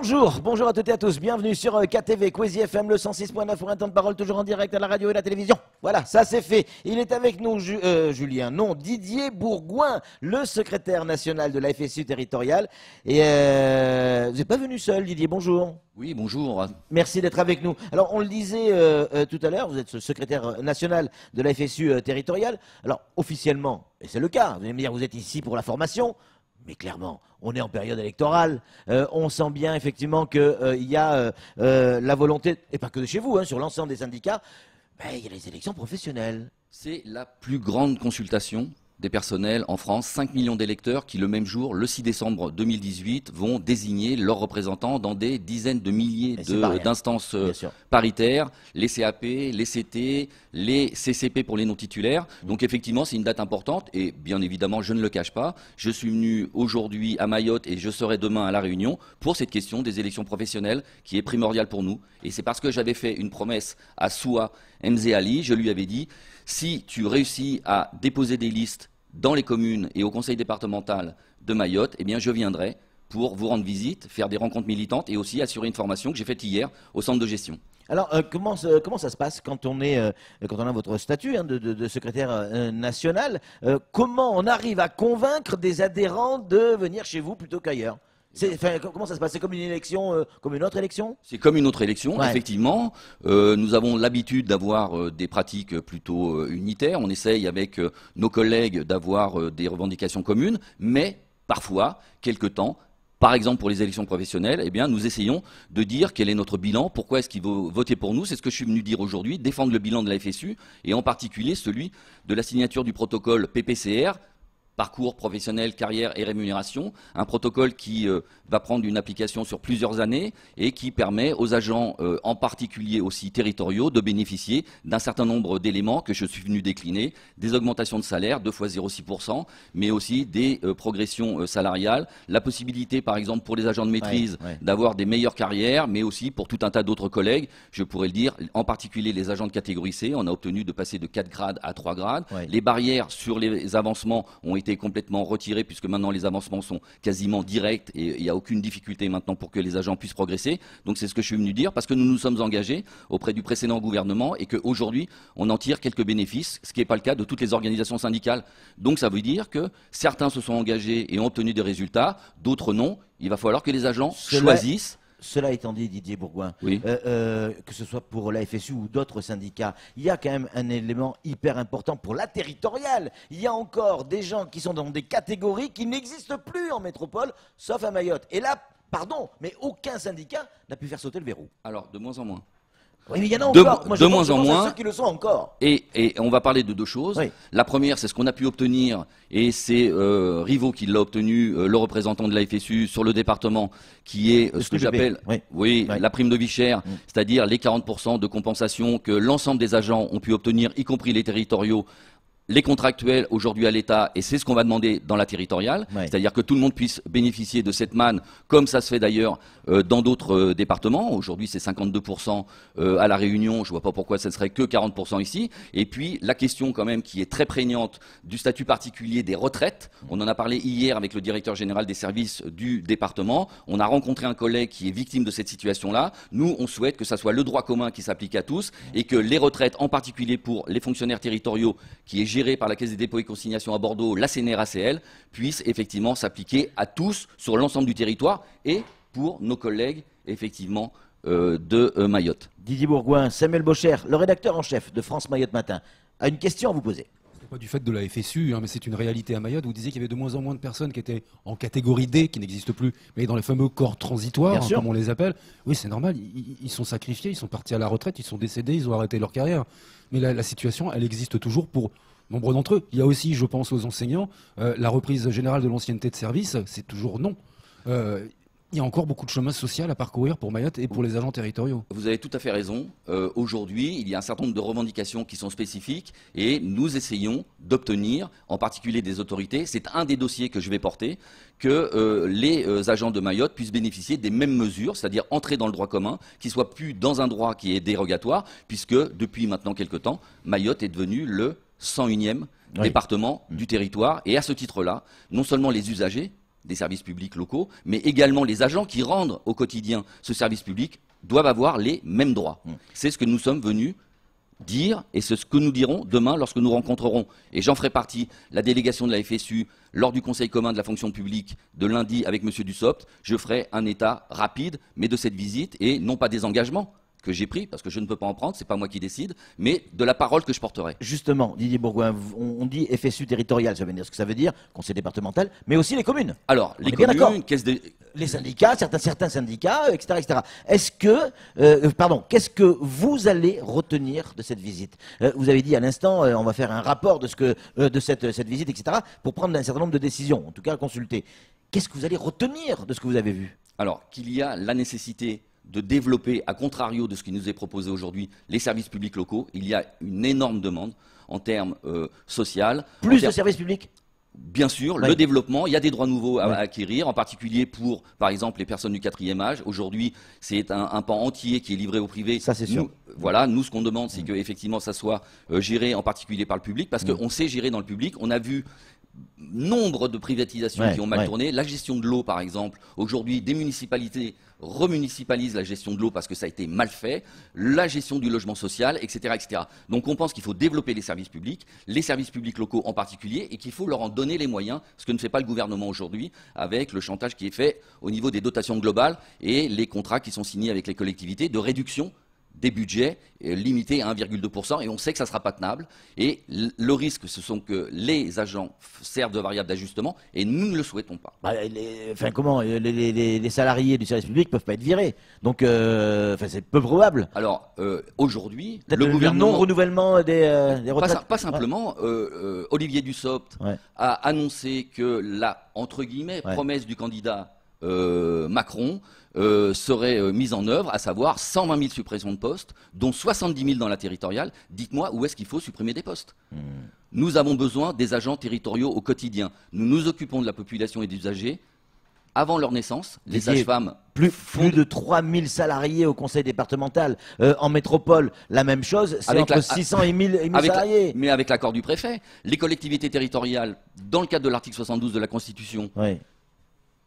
Bonjour, bonjour à toutes et à tous, bienvenue sur KTV, Quizy FM, le 106.9 pour un temps de parole toujours en direct à la radio et la télévision. Voilà, ça c'est fait. Il est avec nous, Didier Bourgoin, le secrétaire national de la FSU territoriale. Et vous n'êtes pas venu seul, Didier, bonjour. Oui, bonjour. Merci d'être avec nous. Alors, on le disait tout à l'heure, vous êtes secrétaire national de la FSU territoriale. Alors, officiellement, et c'est le cas, vous allez me dire, vous êtes ici pour la formation. Mais clairement, on est en période électorale. On sent bien effectivement qu'il y a la volonté, et pas que de chez vous, hein, sur l'ensemble des syndicats, il y a les élections professionnelles. C'est la plus grande consultation des personnels en France, 5 millions d'électeurs qui le même jour, le 6 décembre 2018, vont désigner leurs représentants dans des dizaines de milliers d'instances paritaires, les CAP, les CT, les CCP pour les non-titulaires. Donc effectivement, c'est une date importante et bien évidemment, je ne le cache pas, je suis venu aujourd'hui à Mayotte et je serai demain à La Réunion pour cette question des élections professionnelles qui est primordiale pour nous. Et c'est parce que j'avais fait une promesse à Soua Mzéali, je lui avais dit, si tu réussis à déposer des listes dans les communes et au conseil départemental de Mayotte, eh bien je viendrai pour vous rendre visite, faire des rencontres militantes et aussi assurer une formation que j'ai faite hier au centre de gestion. Alors, comment ça se passe quand on a votre statut de secrétaire national? Comment on arrive à convaincre des adhérents de venir chez vous plutôt qu'ailleurs? Comment ça se passe? C'est comme une élection, comme une autre élection? C'est comme une autre élection, ouais. Effectivement. Nous avons l'habitude d'avoir des pratiques plutôt unitaires. On essaye avec nos collègues d'avoir des revendications communes, mais parfois, quelque temps, par exemple pour les élections professionnelles, eh bien, nous essayons de dire quel est notre bilan, pourquoi est-ce qu'il faut voter pour nous. C'est ce que je suis venu dire aujourd'hui, défendre le bilan de la FSU, et en particulier celui de la signature du protocole PPCR, parcours professionnel, carrière et rémunération, un protocole qui va prendre une application sur plusieurs années et qui permet aux agents, en particulier aussi territoriaux, de bénéficier d'un certain nombre d'éléments que je suis venu décliner, des augmentations de salaire, 2 fois 0,6%, mais aussi des progressions salariales, la possibilité par exemple pour les agents de maîtrise d'avoir des meilleures carrières, mais aussi pour tout un tas d'autres collègues, je pourrais le dire, en particulier les agents de catégorie C, on a obtenu de passer de 4 grades à 3 grades, les barrières sur les avancements ont été complètement retiré puisque maintenant les avancements sont quasiment directs et il n'y a aucune difficulté maintenant pour que les agents puissent progresser. Donc c'est ce que je suis venu dire parce que nous nous sommes engagés auprès du précédent gouvernement et qu'aujourd'hui on en tire quelques bénéfices, ce qui n'est pas le cas de toutes les organisations syndicales. Donc ça veut dire que certains se sont engagés et ont obtenu des résultats, d'autres non. Il va falloir que les agents choisissent. Cela étant dit, Didier Bourgoin, oui. Que ce soit pour la FSU ou d'autres syndicats, il y a quand même un élément hyper important pour la territoriale. Il y a encore des gens qui sont dans des catégories qui n'existent plus en métropole, sauf à Mayotte. Et là, pardon, mais aucun syndicat n'a pu faire sauter le verrou. Alors, de moins en moins. Oui, mais il y en a encore. Moi, de moins en moins. Ceux qui le sont encore. Et on va parler de deux choses. Oui. La première, c'est ce qu'on a pu obtenir, et c'est Rivaux qui l'a obtenu, le représentant de la FSU sur le département, qui est ce que j'appelle la prime de vie chère, c'est-à-dire les 40% de compensation que l'ensemble des agents ont pu obtenir, y compris les territoriaux, les contractuels aujourd'hui à l'État, et c'est ce qu'on va demander dans la territoriale, c'est-à-dire que tout le monde puisse bénéficier de cette manne, comme ça se fait d'ailleurs dans d'autres départements. Aujourd'hui, c'est 52% à La Réunion, je vois pas pourquoi ça ne serait que 40% ici. Et puis, la question quand même qui est très prégnante du statut particulier des retraites, on en a parlé hier avec le directeur général des services du département, on a rencontré un collègue qui est victime de cette situation-là. Nous, on souhaite que ça soit le droit commun qui s'applique à tous, et que les retraites, en particulier pour les fonctionnaires territoriaux, qui est géré par la Caisse des dépôts et consignations à Bordeaux, la CNRACL, puisse effectivement s'appliquer à tous sur l'ensemble du territoire et pour nos collègues effectivement de Mayotte. Didier Bourgoin, Samuel Bocher, le rédacteur en chef de France Mayotte Matin, a une question à vous poser. C'est pas du fait de la FSU, mais c'est une réalité à Mayotte. Vous disiez qu'il y avait de moins en moins de personnes qui étaient en catégorie D, qui n'existe plus, mais dans les fameux corps transitoires, comme on les appelle. Oui, c'est normal, ils sont sacrifiés, ils sont partis à la retraite, ils sont décédés, ils ont arrêté leur carrière. Mais la situation, elle existe toujours pour nombre d'entre eux. Il y a aussi, je pense aux enseignants, la reprise générale de l'ancienneté de service, c'est toujours non. Il y a encore beaucoup de chemin social à parcourir pour Mayotte et pour les agents territoriaux. Vous avez tout à fait raison. Aujourd'hui, il y a un certain nombre de revendications qui sont spécifiques et nous essayons d'obtenir, en particulier des autorités, c'est un des dossiers que je vais porter, que les agents de Mayotte puissent bénéficier des mêmes mesures, c'est-à-dire entrer dans le droit commun, qu'ils ne soient plus dans un droit qui est dérogatoire, puisque depuis maintenant quelque temps, Mayotte est devenu le 101e département du territoire. Et à ce titre-là, non seulement les usagers, des services publics locaux, mais également les agents qui rendent au quotidien ce service public doivent avoir les mêmes droits. C'est ce que nous sommes venus dire, et c'est ce que nous dirons demain lorsque nous rencontrerons, et j'en ferai partie, la délégation de la FSU lors du Conseil commun de la fonction publique de lundi avec M. Dussopt. Je ferai un état rapide, mais de cette visite, et non pas des engagements que j'ai pris, parce que je ne peux pas en prendre, c'est pas moi qui décide, mais de la parole que je porterai. Justement, Didier Bourgoin, on dit FSU territorial, ça veut dire ce que ça veut dire, conseil départemental, mais aussi les communes. Alors, les communes, les syndicats, certains syndicats, etc., etc. Est-ce que, qu'est-ce que vous allez retenir de cette visite? Vous avez dit à l'instant, on va faire un rapport de cette visite, etc., pour prendre un certain nombre de décisions, en tout cas consulter. Qu'est-ce que vous allez retenir de ce que vous avez vu? Alors, qu'il y a la nécessité de développer, à contrario de ce qui nous est proposé aujourd'hui, les services publics locaux. Il y a une énorme demande en termes sociaux. Plus de services publics? Bien sûr, oui. Le développement, il y a des droits nouveaux à acquérir, en particulier pour, par exemple, les personnes du 4e âge. Aujourd'hui, c'est un pan entier qui est livré au privé. Ça, c'est sûr. Nous, ce qu'on demande, c'est qu'effectivement, ça soit géré en particulier par le public, parce qu'on sait gérer dans le public. On a vu nombre de privatisations qui ont mal tourné. La gestion de l'eau, par exemple. Aujourd'hui, des municipalités remunicipalisent la gestion de l'eau parce que ça a été mal fait. La gestion du logement social, etc., etc. Donc on pense qu'il faut développer les services publics locaux en particulier, et qu'il faut leur en donner les moyens, ce que ne fait pas le gouvernement aujourd'hui, avec le chantage qui est fait au niveau des dotations globales et les contrats qui sont signés avec les collectivités de réduction des budgets limités à 1,2%, et on sait que ça ne sera pas tenable. Et le risque, ce sont que les agents servent de variable d'ajustement, et nous ne le souhaitons pas. Les salariés du service public ne peuvent pas être virés. Donc, c'est peu probable. Alors, aujourd'hui, le gouvernement... non-renouvellement des retraites. Pas simplement. Olivier Dussopt a annoncé que la, entre guillemets, promesse du candidat Macron serait mise en œuvre, à savoir 120 000 suppressions de postes, dont 70 000 dans la territoriale. Dites-moi où est-ce qu'il faut supprimer des postes. Nous avons besoin des agents territoriaux au quotidien. Nous nous occupons de la population et des usagers. Avant leur naissance, les sages-femmes... Plus de 3 000 salariés au conseil départemental. En métropole, la même chose, c'est entre 600 et 1000 salariés. Mais avec l'accord du préfet. Les collectivités territoriales, dans le cadre de l'article 72 de la Constitution...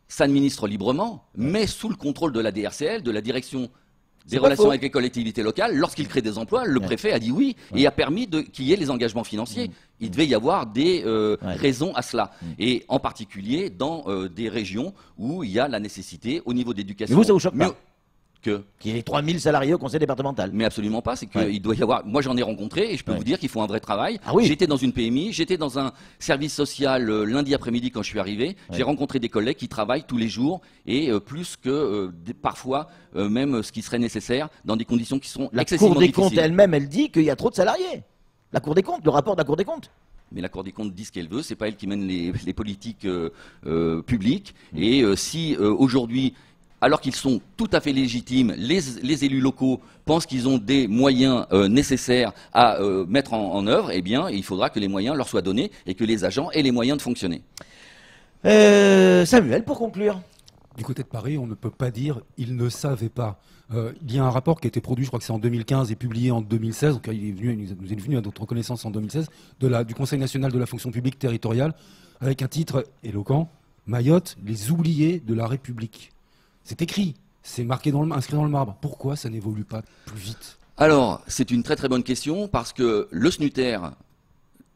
s'administre librement, mais sous le contrôle de la DRCL, de la direction des relations avec les collectivités locales. Lorsqu'il crée des emplois, le préfet a dit oui et a permis qu'il y ait les engagements financiers. Il devait y avoir des raisons à cela. Et en particulier dans des régions où il y a la nécessité au niveau d'éducation. Mais vous, ça vous choque pas qu'il y ait 3000 salariés au conseil départemental? Mais absolument pas, c'est qu'il doit y avoir... Moi j'en ai rencontré et je peux vous dire qu'il faut un vrai travail. Ah oui. J'étais dans une PMI, j'étais dans un service social lundi après-midi quand je suis arrivé. J'ai rencontré des collègues qui travaillent tous les jours et plus que parfois même ce qui serait nécessaire dans des conditions qui sont excessivement difficiles. La Cour des comptes elle-même, elle dit qu'il y a trop de salariés. La Cour des comptes, le rapport de la Cour des comptes. Mais la Cour des comptes dit ce qu'elle veut, c'est pas elle qui mène les politiques publiques. Et si aujourd'hui... alors qu'ils sont tout à fait légitimes, les élus locaux pensent qu'ils ont des moyens nécessaires à mettre en œuvre, eh bien, il faudra que les moyens leur soient donnés et que les agents aient les moyens de fonctionner. Samuel, pour conclure. Du côté de Paris, on ne peut pas dire « ils ne savaient pas ». Il y a un rapport qui a été produit, je crois que c'est en 2015 et publié en 2016, donc il nous est venu à notre reconnaissance en 2016, du Conseil national de la fonction publique territoriale, avec un titre éloquent, « Mayotte, les oubliés de la République ». C'est écrit, c'est marqué inscrit dans le marbre. Pourquoi ça n'évolue pas plus vite? Alors, c'est une très très bonne question, parce que le SNUTER,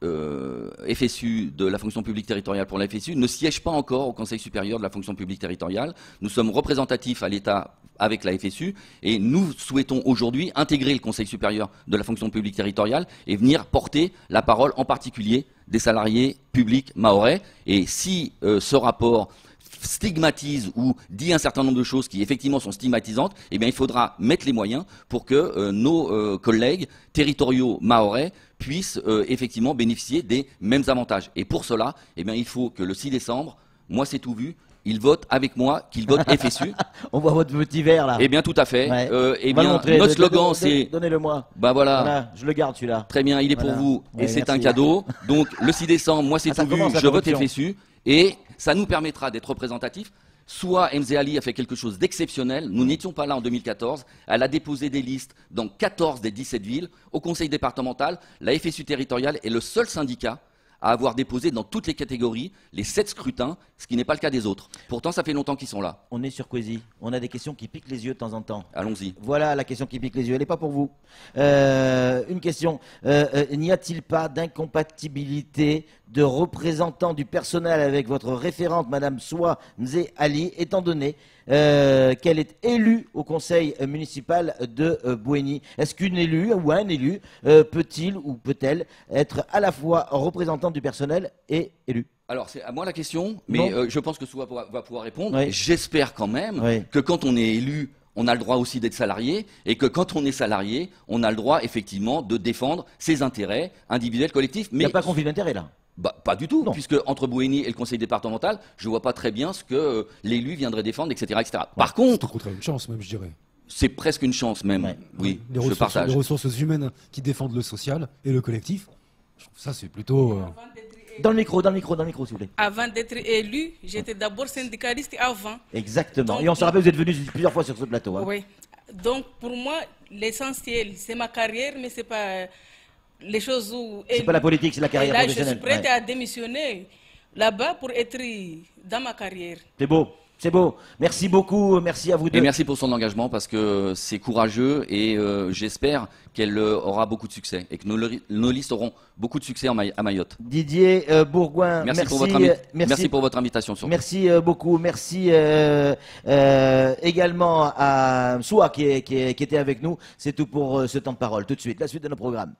FSU de la fonction publique territoriale pour la FSU, ne siège pas encore au Conseil supérieur de la fonction publique territoriale. Nous sommes représentatifs à l'État avec la FSU, et nous souhaitons aujourd'hui intégrer le Conseil supérieur de la fonction publique territoriale et venir porter la parole en particulier des salariés publics mahorais. Et si ce rapport stigmatise ou dit un certain nombre de choses qui effectivement sont stigmatisantes, eh bien il faudra mettre les moyens pour que nos collègues territoriaux mahorais puissent effectivement bénéficier des mêmes avantages. Et pour cela, eh bien il faut que le 6 décembre, moi c'est tout vu, ils votent avec moi, qu'ils votent FSU. On voit votre petit verre là. Eh bien tout à fait. Eh bien notre slogan c'est... Donnez-le-moi. Bah voilà. Je le garde celui-là. Très bien, il est pour vous et c'est un cadeau. Donc le 6 décembre, moi c'est tout vu, je vote FSU. Et ça nous permettra d'être représentatifs. Soit Mzé Ali a fait quelque chose d'exceptionnel, nous n'étions pas là en 2014, elle a déposé des listes dans 14 des 17 villes. Au conseil départemental, la FSU territoriale est le seul syndicat à avoir déposé dans toutes les catégories les 7 scrutins, ce qui n'est pas le cas des autres. Pourtant, ça fait longtemps qu'ils sont là. On est sur Quasi. On a des questions qui piquent les yeux de temps en temps. Allons-y. Voilà la question qui pique les yeux. Elle n'est pas pour vous. Une question. N'y a-t-il pas d'incompatibilité de représentants du personnel avec votre référente, Madame Soua Mzé Ali, étant donné qu'elle est élue au conseil municipal de Bouéni? Est-ce qu'une élue ou un élu peut-il ou peut-elle être à la fois représentant du personnel et élu? Alors, c'est à moi la question, mais je pense que Soua va pouvoir répondre. Oui. J'espère quand même Oui. que quand on est élu, on a le droit aussi d'être salarié, et que quand on est salarié, on a le droit effectivement de défendre ses intérêts individuels, collectifs. Il n'y a pas conflit d'intérêt là. Bah, pas du tout, Non. puisque entre Bouéni et le conseil départemental, je vois pas très bien ce que l'élu viendrait défendre, etc., etc. Par Ça contre, coûterait une chance, même, je dirais. c'est presque une chance même. Ouais. Oui, Les je partage. les ressources humaines qui défendent le social et le collectif, je trouve ça, c'est plutôt. Dans le micro, s'il vous plaît. Avant d'être élu, j'étais d'abord syndicaliste avant. Exactement. Donc, Et on se rappelle, vous êtes venu plusieurs fois sur ce plateau. Hein. Oui. Donc pour moi, l'essentiel, c'est ma carrière, mais c'est pas les choses où. C'est pas la politique, c'est la carrière et là, professionnelle. je suis prête Ouais. à démissionner là-bas pour être dans ma carrière. C'est beau. C'est beau. Merci beaucoup. Merci à vous deux. Et merci pour son engagement parce que c'est courageux et j'espère qu'elle aura beaucoup de succès et que nos listes auront beaucoup de succès à Mayotte. Didier Bourgoin, Merci pour votre invitation. Surtout. Merci beaucoup. Merci également à Soua qui était avec nous. C'est tout pour ce temps de parole. Tout de suite, la suite de nos programmes.